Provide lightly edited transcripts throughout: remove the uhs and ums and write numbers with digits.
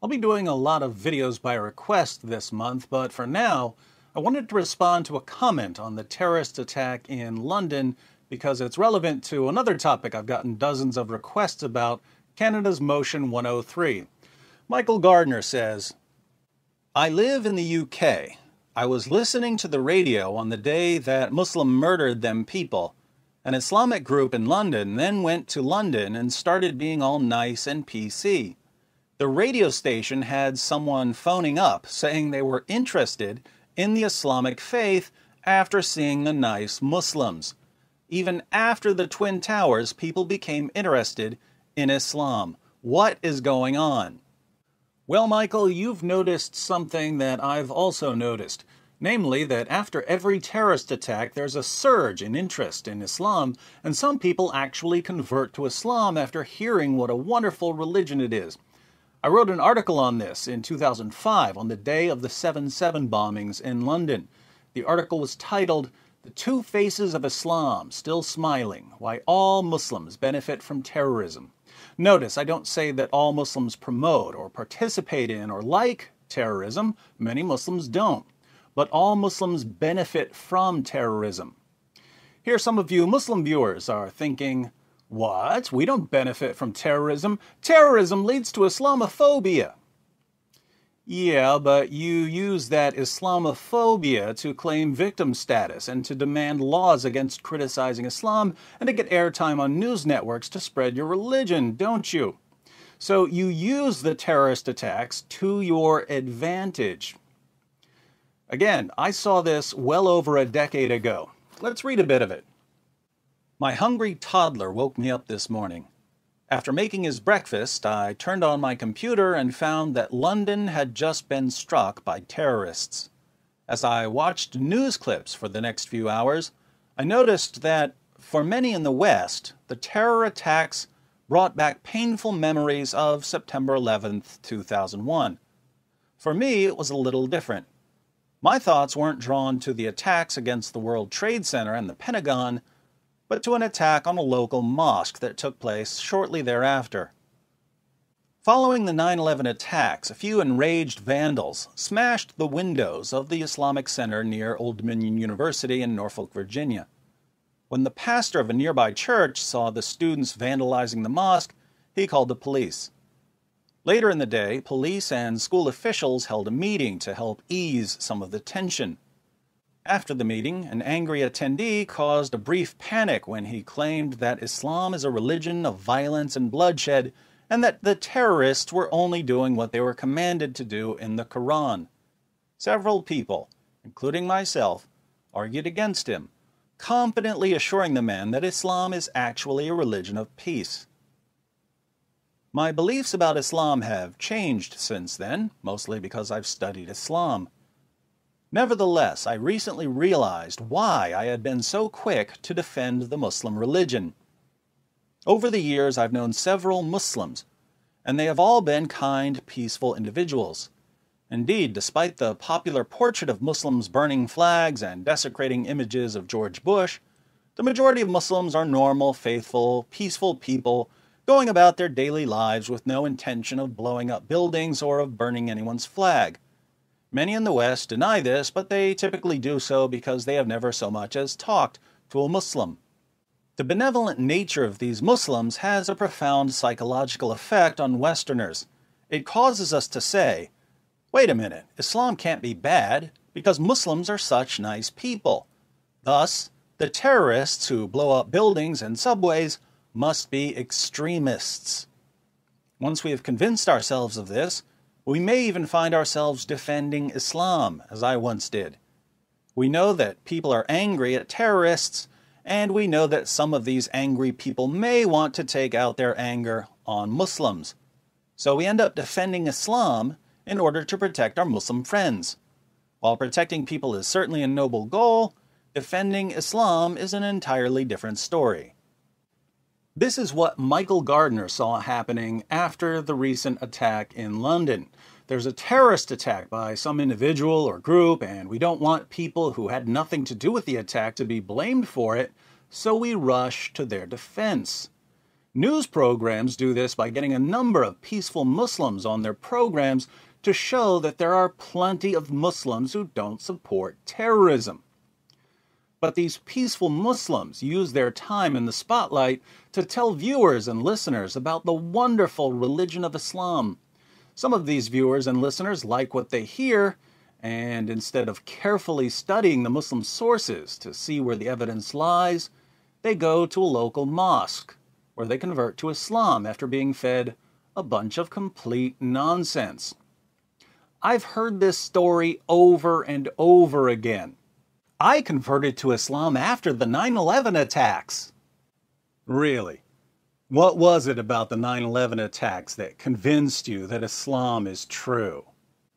I'll be doing a lot of videos by request this month, but for now, I wanted to respond to a comment on the terrorist attack in London because it's relevant to another topic I've gotten dozens of requests about, Canada's Motion 103. Michael Gardner says, I live in the UK. I was listening to the radio on the day that Muslim murdered them people. An Islamic group in London then went to London and started being all nice and PC. The radio station had someone phoning up saying they were interested in the Islamic faith after seeing the nice Muslims. Even after the Twin Towers, people became interested in Islam. What is going on? Well, Michael, you've noticed something that I've also noticed. Namely, that after every terrorist attack, there's a surge in interest in Islam, and some people actually convert to Islam after hearing what a wonderful religion it is. I wrote an article on this in 2005, on the day of the 7/7 bombings in London. The article was titled, The Two Faces of Islam Still Smiling, Why All Muslims Benefit from Terrorism. Notice, I don't say that all Muslims promote or participate in or like terrorism. Many Muslims don't. But all Muslims benefit from terrorism. Here some of you Muslim viewers are thinking, what? We don't benefit from terrorism. Terrorism leads to Islamophobia. Yeah, but you use that Islamophobia to claim victim status and to demand laws against criticizing Islam and to get airtime on news networks to spread your religion, don't you? So you use the terrorist attacks to your advantage. Again, I saw this well over a decade ago. Let's read a bit of it. My hungry toddler woke me up this morning. After making his breakfast, I turned on my computer and found that London had just been struck by terrorists. As I watched news clips for the next few hours, I noticed that, for many in the West, the terror attacks brought back painful memories of September 11th, 2001. For me, it was a little different. My thoughts weren't drawn to the attacks against the World Trade Center and the Pentagon, but to an attack on a local mosque that took place shortly thereafter. Following the 9/11 attacks, a few enraged vandals smashed the windows of the Islamic Center near Old Dominion University in Norfolk, Virginia. When the pastor of a nearby church saw the students vandalizing the mosque, he called the police. Later in the day, police and school officials held a meeting to help ease some of the tension. After the meeting, an angry attendee caused a brief panic when he claimed that Islam is a religion of violence and bloodshed and that the terrorists were only doing what they were commanded to do in the Quran. Several people, including myself, argued against him, confidently assuring the man that Islam is actually a religion of peace. My beliefs about Islam have changed since then, mostly because I've studied Islam. Nevertheless, I recently realized why I had been so quick to defend the Muslim religion. Over the years, I've known several Muslims, and they have all been kind, peaceful individuals. Indeed, despite the popular portrait of Muslims burning flags and desecrating images of George Bush, the majority of Muslims are normal, faithful, peaceful people going about their daily lives with no intention of blowing up buildings or of burning anyone's flag. Many in the West deny this, but they typically do so because they have never so much as talked to a Muslim. The benevolent nature of these Muslims has a profound psychological effect on Westerners. It causes us to say, wait a minute, Islam can't be bad because Muslims are such nice people. Thus, the terrorists who blow up buildings and subways must be extremists. Once we have convinced ourselves of this, we may even find ourselves defending Islam, as I once did. We know that people are angry at terrorists, and we know that some of these angry people may want to take out their anger on Muslims. So we end up defending Islam in order to protect our Muslim friends. While protecting people is certainly a noble goal, defending Islam is an entirely different story. This is what Michael Gardner saw happening after the recent attack in London. There's a terrorist attack by some individual or group, and we don't want people who had nothing to do with the attack to be blamed for it, so we rush to their defense. News programs do this by getting a number of peaceful Muslims on their programs to show that there are plenty of Muslims who don't support terrorism. But these peaceful Muslims use their time in the spotlight to tell viewers and listeners about the wonderful religion of Islam. Some of these viewers and listeners like what they hear, and instead of carefully studying the Muslim sources to see where the evidence lies, they go to a local mosque, where they convert to Islam after being fed a bunch of complete nonsense. I've heard this story over and over again. I converted to Islam after the 9/11 attacks. Really? What was it about the 9/11 attacks that convinced you that Islam is true?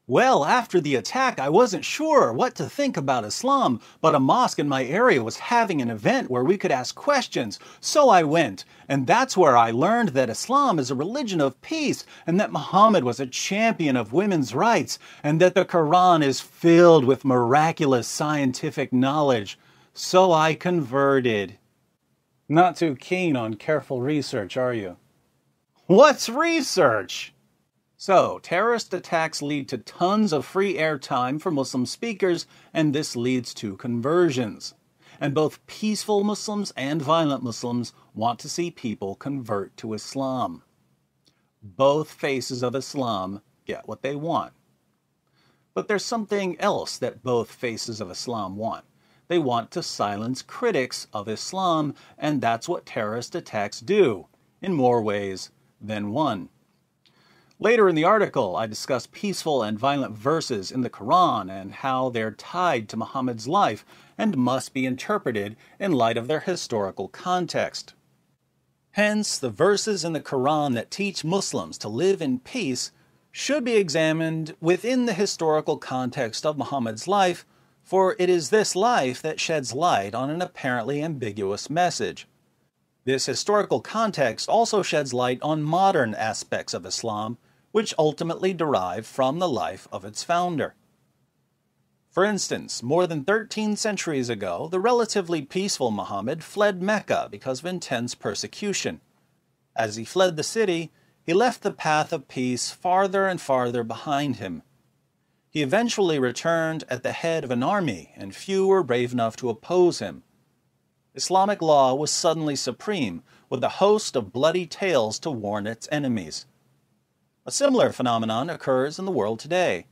Well, after the attack, I wasn't sure what to think about Islam, but a mosque in my area was having an event where we could ask questions, so I went. And that's where I learned that Islam is a religion of peace, and that Muhammad was a champion of women's rights, and that the Quran is filled with miraculous scientific knowledge. So I converted. Not too keen on careful research, are you? What's research? So, terrorist attacks lead to tons of free airtime for Muslim speakers, and this leads to conversions. And both peaceful Muslims and violent Muslims want to see people convert to Islam. Both faces of Islam get what they want. But there's something else that both faces of Islam want. They want to silence critics of Islam, and that's what terrorist attacks do, in more ways than one. Later in the article, I discuss peaceful and violent verses in the Quran and how they're tied to Muhammad's life and must be interpreted in light of their historical context. Hence, the verses in the Quran that teach Muslims to live in peace should be examined within the historical context of Muhammad's life, for it is this life that sheds light on an apparently ambiguous message. This historical context also sheds light on modern aspects of Islam, which ultimately derive from the life of its founder. For instance, more than 13 centuries ago, the relatively peaceful Muhammad fled Mecca because of intense persecution. As he fled the city, he left the path of peace farther and farther behind him. He eventually returned at the head of an army, and few were brave enough to oppose him. Islamic law was suddenly supreme, with a host of bloody tales to warn its enemies. A similar phenomenon occurs in the world today.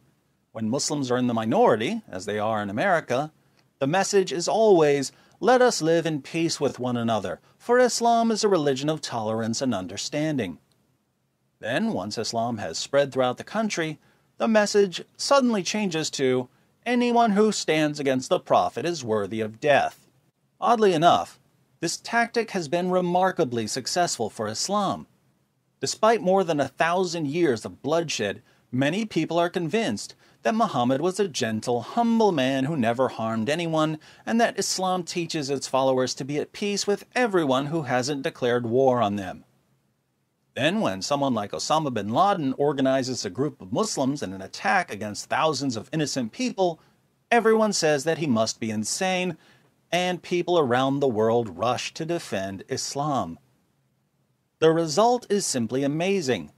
When Muslims are in the minority, as they are in America, the message is always, "Let us live in peace with one another, for Islam is a religion of tolerance and understanding." Then, once Islam has spread throughout the country, the message suddenly changes to, "Anyone who stands against the Prophet is worthy of death." Oddly enough, this tactic has been remarkably successful for Islam. Despite more than 1,000 years of bloodshed, many people are convinced that Muhammad was a gentle, humble man who never harmed anyone, and that Islam teaches its followers to be at peace with everyone who hasn't declared war on them. Then, when someone like Osama bin Laden organizes a group of Muslims in an attack against thousands of innocent people, everyone says that he must be insane, and people around the world rush to defend Islam. The result is simply amazing.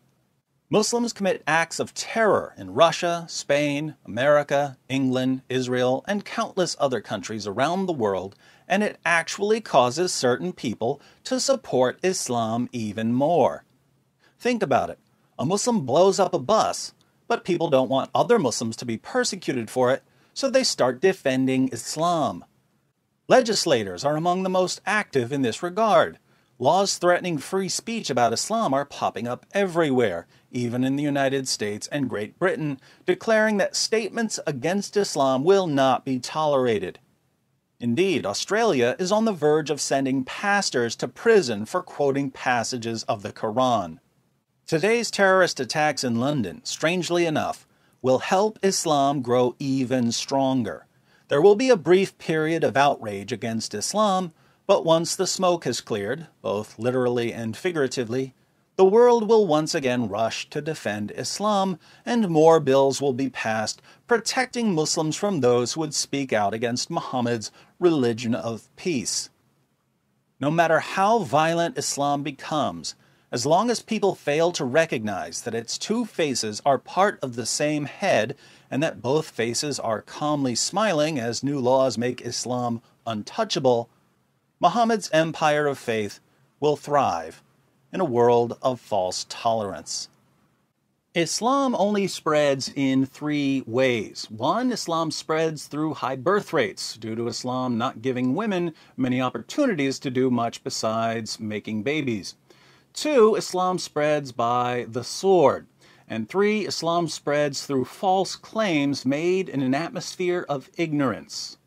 Muslims commit acts of terror in Russia, Spain, America, England, Israel, and countless other countries around the world, and it actually causes certain people to support Islam even more. Think about it. A Muslim blows up a bus, but people don't want other Muslims to be persecuted for it, so they start defending Islam. Legislators are among the most active in this regard. Laws threatening free speech about Islam are popping up everywhere, even in the United States and Great Britain, declaring that statements against Islam will not be tolerated. Indeed, Australia is on the verge of sending pastors to prison for quoting passages of the Quran. Today's terrorist attacks in London, strangely enough, will help Islam grow even stronger. There will be a brief period of outrage against Islam, but once the smoke has cleared, both literally and figuratively, the world will once again rush to defend Islam, and more bills will be passed protecting Muslims from those who would speak out against Muhammad's religion of peace. No matter how violent Islam becomes, As long as people fail to recognize that its two faces are part of the same head and that both faces are calmly smiling as new laws make Islam untouchable, Muhammad's empire of faith will thrive in a world of false tolerance. Islam only spreads in three ways. One, Islam spreads through high birth rates, due to Islam not giving women many opportunities to do much besides making babies. Two, Islam spreads by the sword. And three, Islam spreads through false claims made in an atmosphere of ignorance.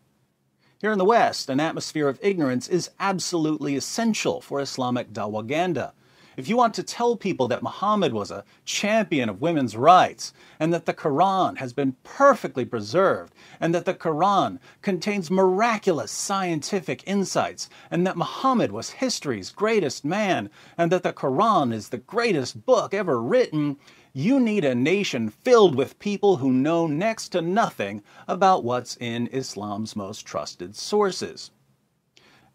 Here in the West, an atmosphere of ignorance is absolutely essential for Islamic dawaganda. If you want to tell people that Muhammad was a champion of women's rights, and that the Quran has been perfectly preserved, and that the Quran contains miraculous scientific insights, and that Muhammad was history's greatest man, and that the Quran is the greatest book ever written, you need a nation filled with people who know next to nothing about what's in Islam's most trusted sources.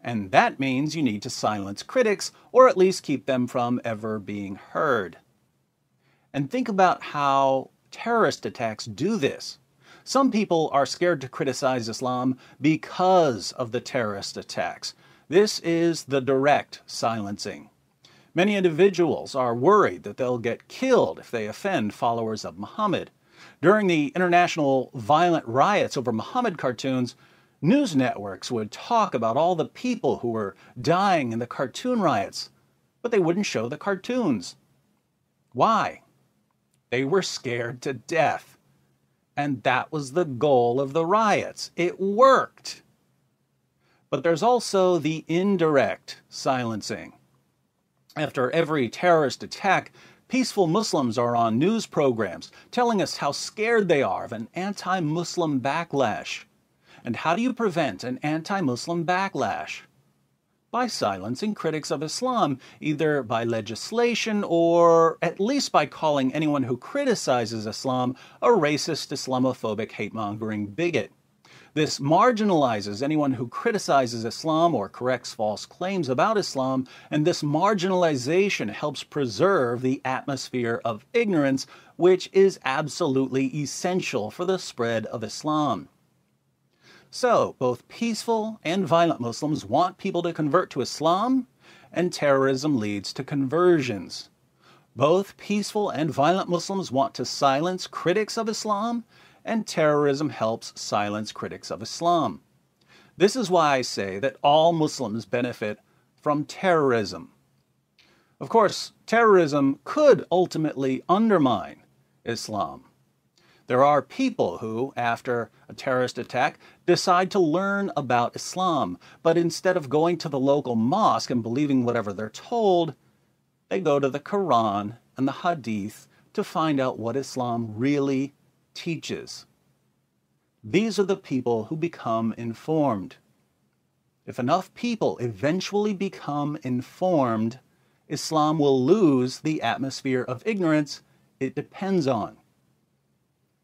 And that means you need to silence critics, or at least keep them from ever being heard. And think about how terrorist attacks do this. Some people are scared to criticize Islam because of the terrorist attacks. This is the direct silencing. Many individuals are worried that they'll get killed if they offend followers of Muhammad. During the international violent riots over Muhammad cartoons, news networks would talk about all the people who were dying in the cartoon riots, but they wouldn't show the cartoons. Why? They were scared to death. And that was the goal of the riots. It worked. But there's also the indirect silencing. After every terrorist attack, peaceful Muslims are on news programs telling us how scared they are of an anti-Muslim backlash. And how do you prevent an anti-Muslim backlash? By silencing critics of Islam, either by legislation or at least by calling anyone who criticizes Islam a racist, Islamophobic, hate-mongering bigot. This marginalizes anyone who criticizes Islam or corrects false claims about Islam, and this marginalization helps preserve the atmosphere of ignorance, which is absolutely essential for the spread of Islam. So, both peaceful and violent Muslims want people to convert to Islam, and terrorism leads to conversions. Both peaceful and violent Muslims want to silence critics of Islam, and terrorism helps silence critics of Islam. This is why I say that all Muslims benefit from terrorism. Of course, terrorism could ultimately undermine Islam. There are people who, after a terrorist attack, decide to learn about Islam, but instead of going to the local mosque and believing whatever they're told, they go to the Quran and the Hadith to find out what Islam really teaches. These are the people who become informed. If enough people eventually become informed, Islam will lose the atmosphere of ignorance it depends on.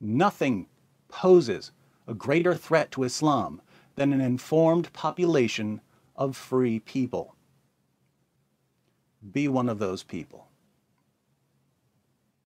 Nothing poses a greater threat to Islam than an informed population of free people. Be one of those people.